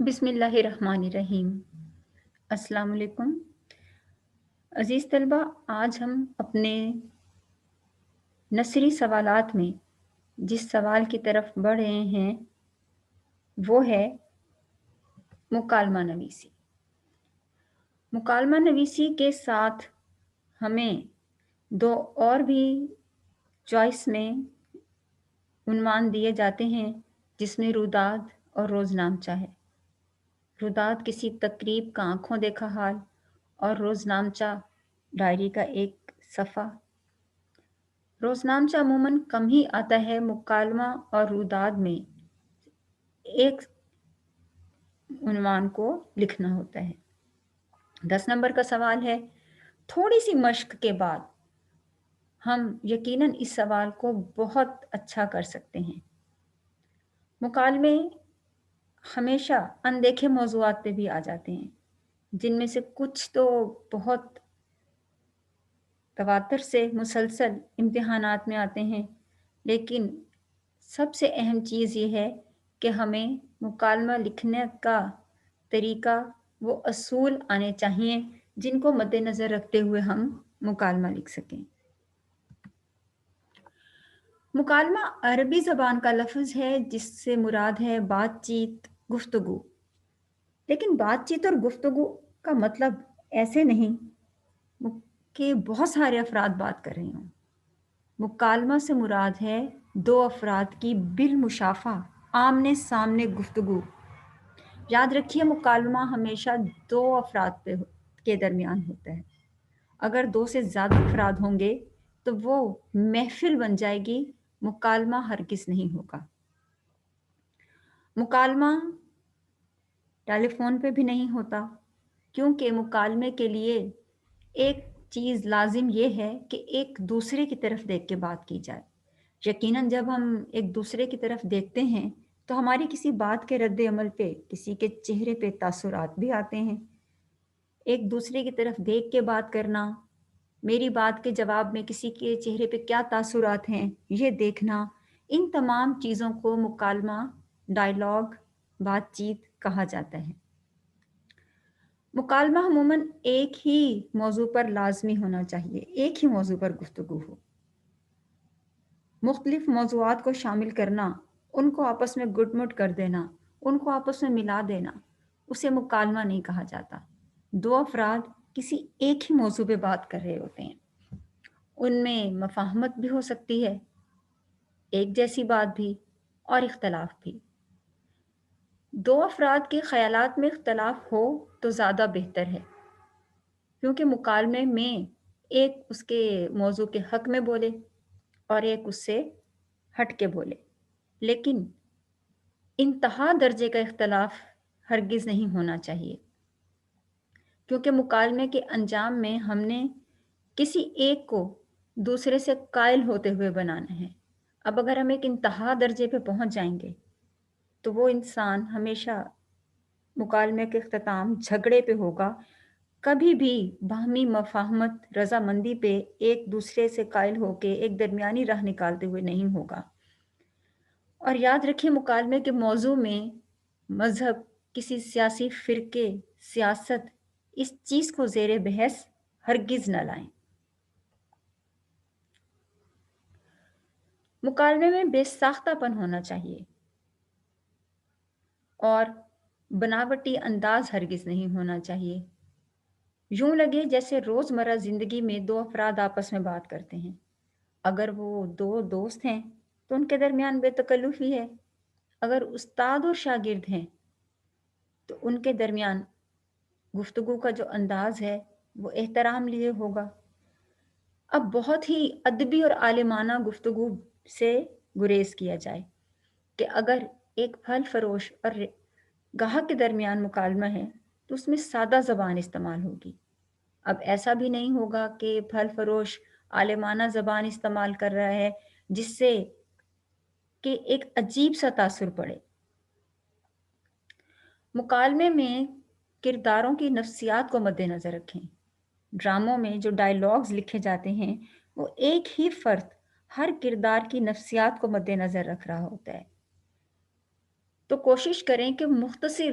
بسم اللہ الرحمن الرحیم۔ السلام علیکم عزیز طلبہ، آج ہم اپنے نثری سوالات میں جس سوال کی طرف بڑھ رہے ہیں وہ ہے مکالمہ نویسی۔ مکالمہ نویسی کے ساتھ ہمیں دو اور بھی چوائس میں عنوان دیے جاتے ہیں جس میں روداد اور روزنامچہ ہے۔ روداد کسی تقریب کا آنکھوں دیکھا حال اور روزنامچہ ڈائری کا ایک صفحہ۔ روزنامچہ عموماً کم ہی آتا ہے، مکالمہ اور روداد میں ایک عنوان کو لکھنا ہوتا ہے۔ 10 نمبر کا سوال ہے، تھوڑی سی مشق کے بعد ہم یقیناً اس سوال کو بہت اچھا کر سکتے ہیں۔ مکالمے ہمیشہ اندیکھے موضوعات پہ بھی آ جاتے ہیں، جن میں سے کچھ تو بہت تواتر سے مسلسل امتحانات میں آتے ہیں، لیکن سب سے اہم چیز یہ ہے کہ ہمیں مکالمہ لکھنے کا طریقہ، وہ اصول آنے چاہیے جن کو مد نظر رکھتے ہوئے ہم مکالمہ لکھ سکیں۔ مکالمہ عربی زبان کا لفظ ہے جس سے مراد ہے بات چیت، گفتگو۔ لیکن بات چیت اور گفتگو کا مطلب ایسے نہیں کہ بہت سارے افراد بات کر رہے ہوں۔ مکالمہ سے مراد ہے دو افراد کی بالمشافہ آمنے سامنے گفتگو۔ یاد رکھیے، مکالمہ ہمیشہ دو افراد کے درمیان ہوتا ہے۔ اگر دو سے زیادہ افراد ہوں گے تو وہ محفل بن جائے گی، مکالمہ ہرگز نہیں ہوگا۔ مکالمہ ٹیلی فون پہ بھی نہیں ہوتا، کیونکہ مکالمے کے لیے ایک چیز لازم یہ ہے کہ ایک دوسرے کی طرف دیکھ کے بات کی جائے۔ یقیناً جب ہم ایک دوسرے کی طرف دیکھتے ہیں تو ہماری کسی بات کے رد عمل پہ، کسی کے چہرے پہ تاثرات بھی آتے ہیں۔ ایک دوسرے کی طرف دیکھ کے بات کرنا، میری بات کے جواب میں کسی کے چہرے پہ کیا تاثرات ہیں یہ دیکھنا، ان تمام چیزوں کو مکالمہ، ڈائلاگ، بات چیت کہا جاتا ہے۔ مکالمہ عموماً ایک ہی موضوع پر لازمی ہونا چاہیے، ایک ہی موضوع پر گفتگو ہو۔ مختلف موضوعات کو شامل کرنا، ان کو آپس میں گٹ مٹ کر دینا، ان کو آپس میں ملا دینا، اسے مکالمہ نہیں کہا جاتا۔ دو افراد کسی ایک ہی موضوع پہ بات کر رہے ہوتے ہیں، ان میں مفاہمت بھی ہو سکتی ہے، ایک جیسی بات بھی اور اختلاف بھی۔ دو افراد کے خیالات میں اختلاف ہو تو زیادہ بہتر ہے، کیونکہ مکالمے میں ایک اس کے موضوع کے حق میں بولے اور ایک اس سے ہٹ کے بولے، لیکن انتہا درجے کا اختلاف ہرگز نہیں ہونا چاہیے، کیونکہ مکالمے کے انجام میں ہم نے کسی ایک کو دوسرے سے قائل ہوتے ہوئے بنانا ہے۔ اب اگر ہم ایک انتہا درجے پہ پہنچ جائیں گے تو وہ انسان ہمیشہ مکالمے کے اختتام جھگڑے پہ ہوگا، کبھی بھی باہمی مفاہمت، رضامندی پہ ایک دوسرے سے قائل ہو کے ایک درمیانی راہ نکالتے ہوئے نہیں ہوگا۔ اور یاد رکھیں، مکالمے کے موضوع میں مذہب، کسی سیاسی فرقے، سیاست، اس چیز کو زیر بحث ہرگز نہ لائیں۔ مکالمے میں بے ساختہ پن ہونا چاہیے اور بناوٹی انداز ہرگز نہیں ہونا چاہیے۔ یوں لگے جیسے روزمرہ زندگی میں دو افراد آپس میں بات کرتے ہیں۔ اگر وہ دو دوست ہیں تو ان کے درمیان بے تکلفی ہے، اگر استاد اور شاگرد ہیں تو ان کے درمیان گفتگو کا جو انداز ہے وہ احترام لیے ہوگا۔ اب بہت ہی ادبی اور عالمانہ گفتگو سے گریز کیا جائے کہ اگر ایک پھل فروش اور گاہک کے درمیان مکالمہ ہے تو اس میں سادہ زبان استعمال ہوگی۔ اب ایسا بھی نہیں ہوگا کہ پھل فروش عالمانہ زبان استعمال کر رہا ہے جس سے کہ ایک عجیب سا تاثر پڑے۔ مکالمے میں کرداروں کی نفسیات کو مد نظر رکھیں۔ ڈراموں میں جو ڈائلاگز لکھے جاتے ہیں وہ ایک ہی فرد ہر کردار کی نفسیات کو مد نظر رکھ رہا ہوتا ہے، تو کوشش کریں کہ مختصر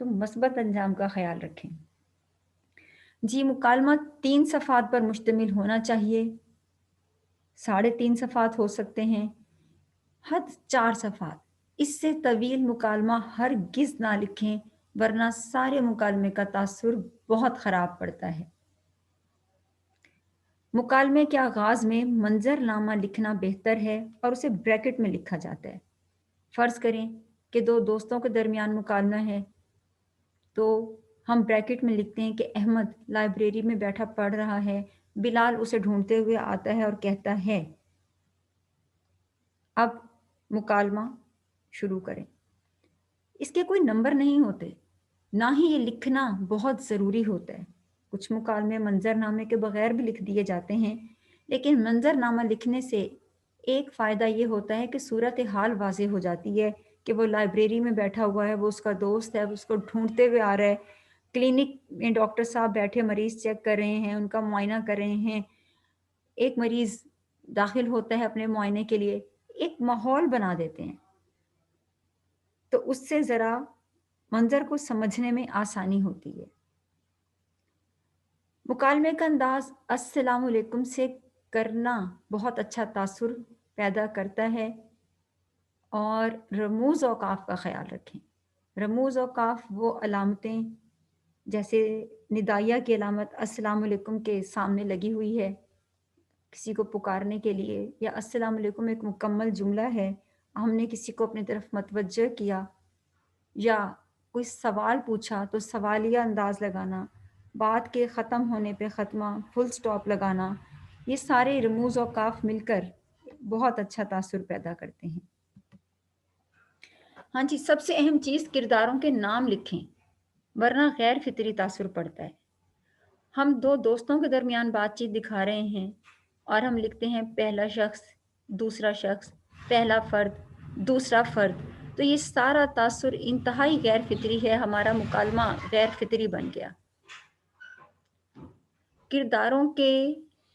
تو مثبت انجام کا خیال رکھیں۔ جی مکالمہ 3 صفحات پر مشتمل ہونا چاہیے، 3.5 صفحات ہو سکتے ہیں، حد 4 صفحات۔ اس سے طویل مکالمہ ہرگز نہ لکھیں، ورنہ سارے مکالمے کا تاثر بہت خراب پڑتا ہے۔ مکالمے کے آغاز میں منظر نامہ لکھنا بہتر ہے اور اسے بریکٹ میں لکھا جاتا ہے۔ فرض کریں کہ 2 دوستوں کے درمیان مکالمہ ہے، تو ہم بریکٹ میں لکھتے ہیں کہ احمد لائبریری میں بیٹھا پڑھ رہا ہے، بلال اسے ڈھونڈتے ہوئے آتا ہے اور کہتا ہے۔ اب مکالمہ شروع کریں۔ اس کے کوئی نمبر نہیں ہوتے، نہ ہی یہ لکھنا بہت ضروری ہوتا ہے۔ کچھ مکالمے منظر نامے کے بغیر بھی لکھ دیے جاتے ہیں، لیکن منظر نامہ لکھنے سے ایک فائدہ یہ ہوتا ہے کہ صورتحال واضح ہو جاتی ہے کہ وہ لائبریری میں بیٹھا ہوا ہے، وہ اس کا دوست ہے، وہ اس کو ڈھونڈتے ہوئے آ رہا ہے، کلینک میں ڈاکٹر صاحب بیٹھے مریض چیک کر رہے ہیں، ان کا معائنہ کر رہے ہیں، ایک مریض داخل ہوتا ہے اپنے معائنے کے لیے، ایک ماحول بنا دیتے ہیں، تو اس سے ذرا منظر کو سمجھنے میں آسانی ہوتی ہے۔ مکالمے کا انداز السلام علیکم سے کرنا بہت اچھا تاثر پیدا کرتا ہے، اور رموز اوقاف کا خیال رکھیں۔ رموز اوقاف وہ علامتیں جیسے ندائیہ کی علامت السلام علیکم کے سامنے لگی ہوئی ہے کسی کو پکارنے کے لیے، یا السلام علیکم ایک مکمل جملہ ہے، ہم نے کسی کو اپنی طرف متوجہ کیا یا کوئی سوال پوچھا تو سوالیہ انداز لگانا، بات کے ختم ہونے پہ ختمہ فل سٹاپ لگانا، یہ سارے رموز اوقاف مل کر بہت اچھا تاثر پیدا کرتے ہیں۔ ہاں جی، سب سے اہم چیز کرداروں کے نام لکھیں، ورنہ غیر فطری تاثر پڑتا ہے۔ ہم 2 دوستوں کے درمیان بات چیت دکھا رہے ہیں اور ہم لکھتے ہیں پہلا شخص، دوسرا شخص، پہلا فرد، دوسرا فرد، تو یہ سارا تاثر انتہائی غیر فطری ہے، ہمارا مکالمہ غیر فطری بن گیا۔ کرداروں کے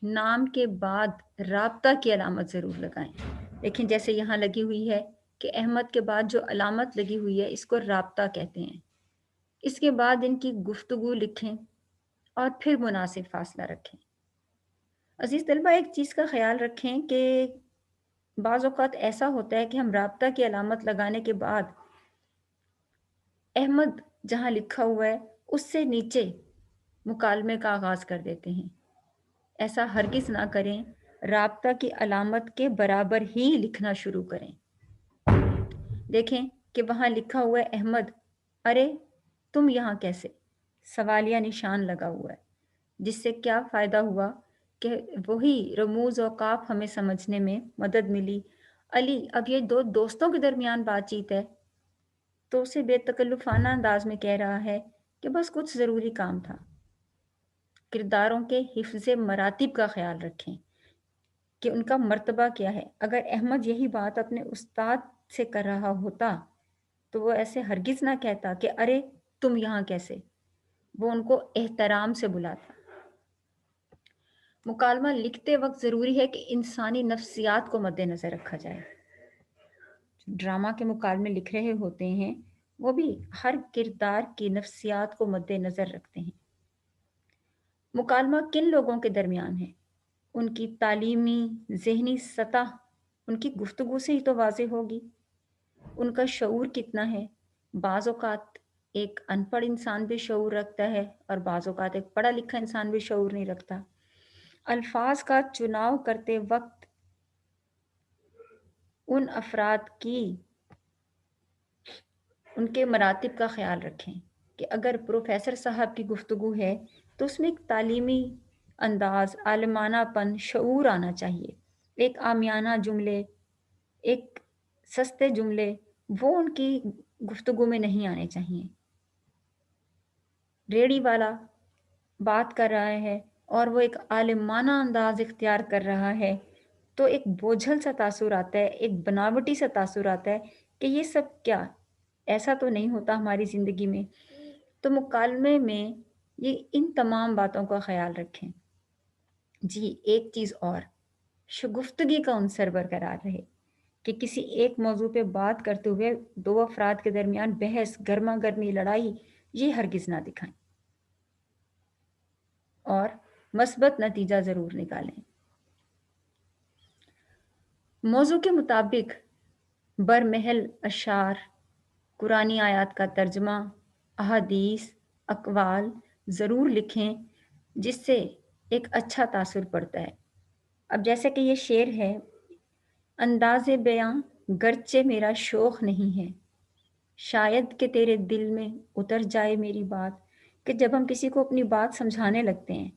نام کے بعد رابطہ کی علامت ضرور لگائیں۔ دیکھیں جیسے یہاں لگی ہوئی ہے کہ احمد کے بعد جو علامت لگی ہوئی ہے اس کو رابطہ کہتے ہیں۔ اس کے بعد ان کی گفتگو لکھیں اور پھر مناسب فاصلہ رکھیں۔ عزیز طلبہ، ایک چیز کا خیال رکھیں کہ بعض اوقات ایسا ہوتا ہے کہ ہم رابطہ کی علامت لگانے کے بعد احمد جہاں لکھا ہوا ہے اس سے نیچے مکالمے کا آغاز کر دیتے ہیں۔ ایسا ہرگز نہ کریں، رابطہ کی علامت کے برابر ہی لکھنا شروع کریں۔ دیکھیں کہ وہاں لکھا ہوا ہے احمد، ارے تم یہاں کیسے؟ سوالیہ نشان لگا ہوا ہے، جس سے کیا فائدہ ہوا کہ وہی رموز اوقاف ہمیں سمجھنے میں مدد ملی۔ علی، اب یہ 2 دوستوں کے درمیان بات چیت ہے تو اسے بے تکلفانہ انداز میں کہہ رہا ہے کہ بس کچھ ضروری کام تھا۔ کرداروں کے حفظ مراتب کا خیال رکھیں کہ ان کا مرتبہ کیا ہے۔ اگر احمد یہی بات اپنے استاد سے کر رہا ہوتا تو وہ ایسے ہرگز نہ کہتا کہ ارے تم یہاں کیسے، وہ ان کو احترام سے بلاتا۔ مکالمہ لکھتے وقت ضروری ہے کہ انسانی نفسیات کو مد نظر رکھا جائے۔ ڈرامہ کے مکالمے لکھ رہے ہوتے ہیں وہ بھی ہر کردار کی نفسیات کو مد نظر رکھتے ہیں۔ مکالمہ کن لوگوں کے درمیان ہے؟ ان کی تعلیمی ذہنی سطح ان کی گفتگو سے ہی تو واضح ہوگی۔ ان کا شعور کتنا ہے؟ بعض اوقات ایک ان پڑھ انسان بھی شعور رکھتا ہے اور بعض اوقات ایک پڑھا لکھا انسان بھی شعور نہیں رکھتا۔ الفاظ کا چناؤ کرتے وقت ان افراد کی ان کے مراتب کا خیال رکھیں کہ اگر پروفیسر صاحب کی گفتگو ہے تو اس میں ایک تعلیمی انداز، عالمانہ پن، شعور آنا چاہیے۔ ایک عامیانہ جملے، ایک سستے جملے وہ ان کی گفتگو میں نہیں آنے چاہیے۔ ریڑی والا بات کر رہا ہے اور وہ ایک عالمانہ انداز اختیار کر رہا ہے تو ایک بوجھل سا تاثر آتا ہے، ایک بناوٹی سا تاثر آتا ہے کہ یہ سب کیا، ایسا تو نہیں ہوتا ہماری زندگی میں۔ تو مکالمے میں یہ ان تمام باتوں کا خیال رکھیں۔ جی ایک چیز اور، شگفتگی کا عنصر برقرار رہے۔ کہ کسی ایک موضوع پہ بات کرتے ہوئے دو افراد کے درمیان بحث، گرما گرمی، لڑائی یہ ہرگز نہ دکھائیں، اور مثبت نتیجہ ضرور نکالیں۔ موضوع کے مطابق برمحل اشعار، قرآنی آیات کا ترجمہ، احادیث، اقوال ضرور لکھیں جس سے ایک اچھا تاثر پڑتا ہے۔ اب جیسے کہ یہ شعر ہے: انداز بیاں گرچہ میرا شوق نہیں ہے، شاید کہ تیرے دل میں اتر جائے میری بات۔ کہ جب ہم کسی کو اپنی بات سمجھانے لگتے ہیں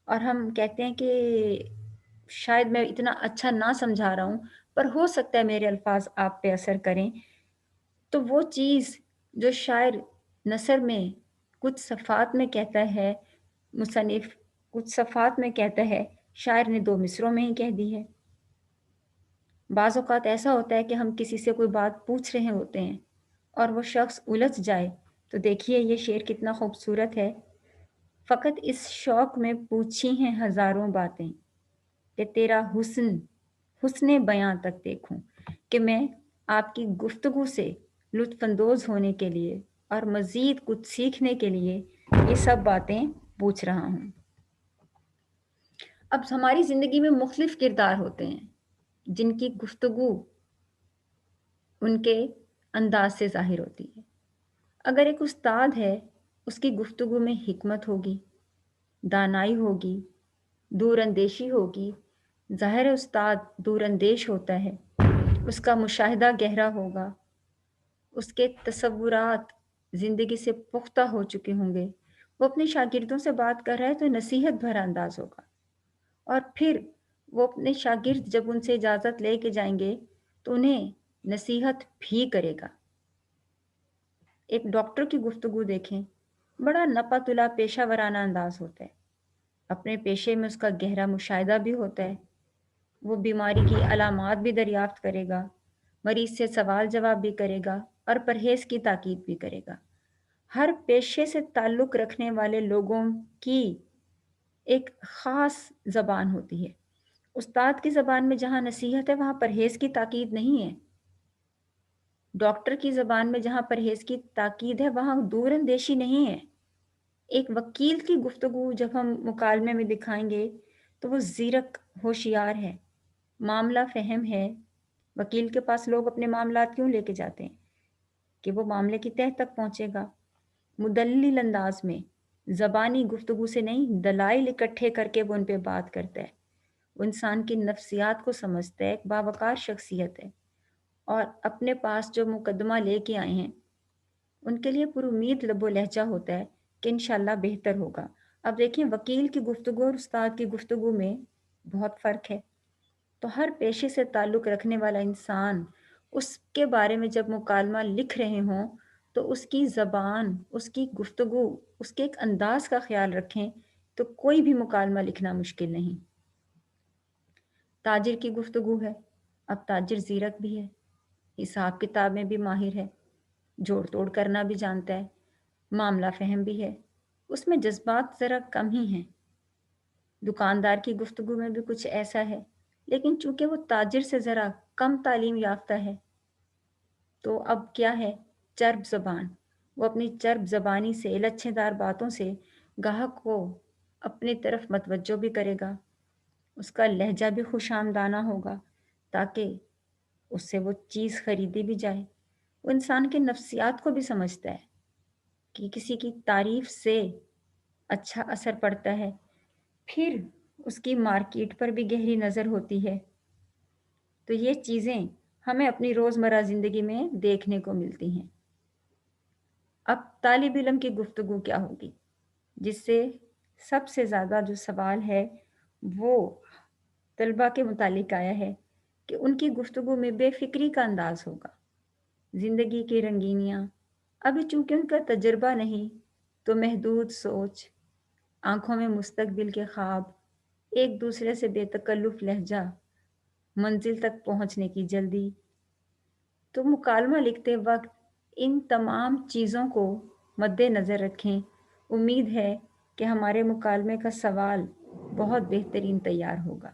اور ہم کہتے ہیں کہ شاید میں اتنا اچھا نہ سمجھا رہا ہوں، پر ہو سکتا ہے میرے الفاظ آپ پہ اثر کریں، تو وہ چیز جو شاعر نثر میں کچھ صفحات میں کہتا ہے، مصنف کچھ صفحات میں کہتا ہے، شاعر نے 2 مصروں میں ہی کہہ دی ہے۔ بعض اوقات ایسا ہوتا ہے کہ ہم کسی سے کوئی بات پوچھ رہے ہوتے ہیں اور وہ شخص الجھ جائے، تو دیکھیے یہ شعر کتنا خوبصورت ہے: فقط اس شوق میں پوچھی ہیں ہزاروں باتیں کہ تیرا حسن بیاں تک دیکھوں۔ کہ میں آپ کی گفتگو سے لطف اندوز ہونے کے لیے اور مزید کچھ سیکھنے کے لیے یہ سب باتیں پوچھ رہا ہوں۔ اب ہماری زندگی میں مختلف کردار ہوتے ہیں جن کی گفتگو ان کے انداز سے ظاہر ہوتی ہے۔ اگر ایک استاد ہے، اس کی گفتگو میں حکمت ہوگی، دانائی ہوگی، دور اندیشی ہوگی۔ ظاہر استاد دور اندیش ہوتا ہے، اس کا مشاہدہ گہرا ہوگا، اس کے تصورات زندگی سے پختہ ہو چکے ہوں گے۔ وہ اپنے شاگردوں سے بات کر رہا ہے تو نصیحت بھرا انداز ہوگا، اور پھر وہ اپنے شاگرد جب ان سے اجازت لے کے جائیں گے تو انہیں نصیحت بھی کرے گا۔ ایک ڈاکٹر کی گفتگو دیکھیں، بڑا نپا تلا پیشہ ورانہ انداز ہوتا ہے، اپنے پیشے میں اس کا گہرا مشاہدہ بھی ہوتا ہے، وہ بیماری کی علامات بھی دریافت کرے گا، مریض سے سوال جواب بھی کرے گا اور پرہیز کی تاکید بھی کرے گا۔ ہر پیشے سے تعلق رکھنے والے لوگوں کی ایک خاص زبان ہوتی ہے۔ استاد کی زبان میں جہاں نصیحت ہے وہاں پرہیز کی تاکید نہیں ہے۔ ڈاکٹر کی زبان میں جہاں پرہیز کی تاکید ہے وہاں دور اندیشی نہیں ہے۔ ایک وکیل کی گفتگو جب ہم مکالمے میں دکھائیں گے تو وہ زیرک، ہوشیار ہے، معاملہ فہم ہے۔ وکیل کے پاس لوگ اپنے معاملات کیوں لے کے جاتے ہیں؟ کہ وہ معاملے کی تہہ تک پہنچے گا۔ مدلل انداز میں، زبانی گفتگو سے نہیں، دلائل اکٹھے کر کے وہ ان پہ بات کرتا ہے۔ وہ انسان کی نفسیات کو سمجھتا ہے، ایک باوقار شخصیت ہے، اور اپنے پاس جو مقدمہ لے کے آئے ہیں ان کے لیے پر امید لب و لہجہ ہوتا ہے کہ انشاءاللہ بہتر ہوگا۔ اب دیکھیں، وکیل کی گفتگو اور استاد کی گفتگو میں بہت فرق ہے۔ تو ہر پیشے سے تعلق رکھنے والا انسان اس کے بارے میں جب مکالمہ لکھ رہے ہوں تو اس کی زبان، اس کی گفتگو، اس کے ایک انداز کا خیال رکھیں تو کوئی بھی مکالمہ لکھنا مشکل نہیں۔ تاجر کی گفتگو ہے، اب تاجر زیرک بھی ہے، حساب کتاب میں بھی ماہر ہے، جوڑ توڑ کرنا بھی جانتا ہے، معاملہ فہم بھی ہے، اس میں جذبات ذرا کم ہی ہیں۔ دکاندار کی گفتگو میں بھی کچھ ایسا ہے، لیکن چونکہ وہ تاجر سے ذرا کم تعلیم یافتہ ہے تو اب کیا ہے؟ چرب زبان۔ وہ اپنی چرب زبانی سے، لچھے دار باتوں سے گاہک کو اپنی طرف متوجہ بھی کرے گا، اس کا لہجہ بھی خوش آمدانہ ہوگا تاکہ اس سے وہ چیز خریدی بھی جائے۔ وہ انسان کے نفسیات کو بھی سمجھتا ہے کہ کسی کی تعریف سے اچھا اثر پڑتا ہے، پھر اس کی مارکیٹ پر بھی گہری نظر ہوتی ہے۔ تو یہ چیزیں ہمیں اپنی روزمرہ زندگی میں دیکھنے کو ملتی ہیں۔ اب طالب علم کی گفتگو کیا ہوگی؟ جس سے سب سے زیادہ جو سوال ہے وہ طلباء کے متعلق آیا ہے کہ ان کی گفتگو میں بے فکری کا انداز ہوگا، زندگی کی رنگینیاں، ابھی چونکہ ان کا تجربہ نہیں تو محدود سوچ، آنکھوں میں مستقبل کے خواب، ایک دوسرے سے بے تکلف لہجہ، منزل تک پہنچنے کی جلدی۔ تو مکالمہ لکھتے وقت ان تمام چیزوں کو مد نظر رکھیں۔ امید ہے کہ ہمارے مکالمے کا سوال بہت بہترین تیار ہوگا۔